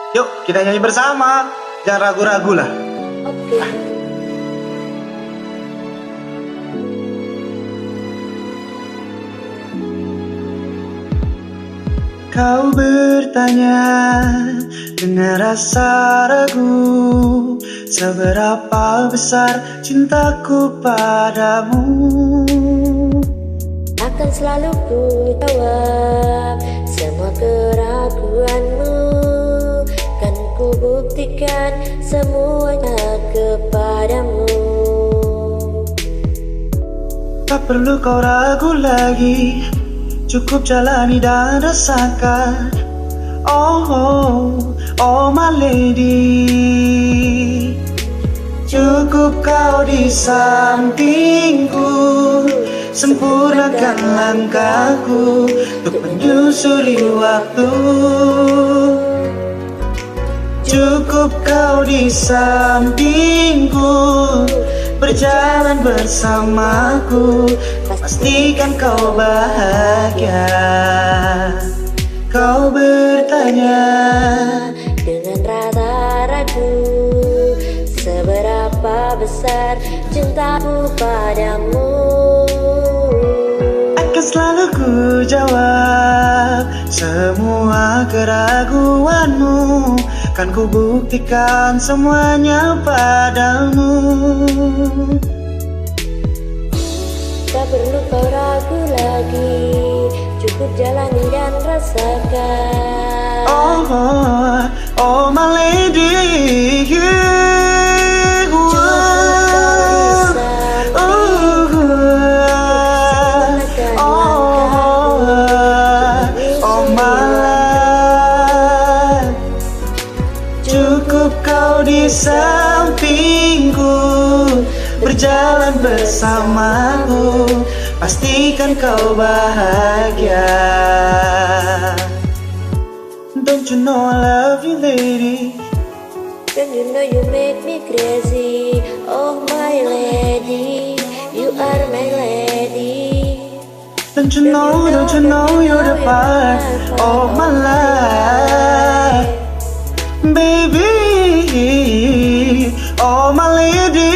Yuk, kita nyanyi bersama. Jangan ragu-ragu lah. Oke. Kau bertanya dengan rasa ragu, seberapa besar cintaku padamu. Akan selalu ku jawab semua keraguanmu. Kan ku buktikan semuanya kepadamu. Tak perlu kau ragu lagi, cukup jalani dan rasakan. Oh, oh, oh my lady, cukup kau di sampingku, sempurnakan langkahku untuk menyusuri waktu. Cukup kau di sampingku, berjalan bersamaku, pastikan kau bahagia. Kau bertanya dengan rasa ragu, seberapa besar cintaku padamu. akan selalu ku jawab semua keraguanmu. Kan ku buktikan semuanya padamu. Tak perlu kau ragu lagi, cukup jalani dan rasakan. Oh, oh, oh my lady, cukup kau di sampingku, berjalan bersamaku, pastikan kau bahagia. Don't you know I love you, lady? Don't you know you make me crazy? Oh my lady, you are my lady. Don't you know you're the part of my life, baby, oh my lady.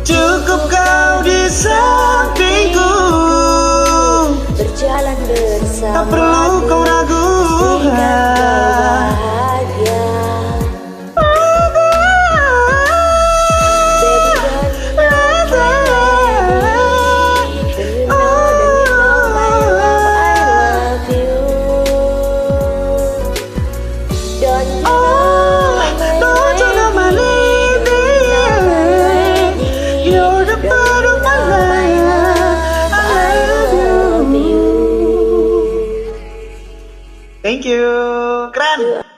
Cukup kau di sampingku, berjalan bersama. tak perlu kau ragu. Thank you.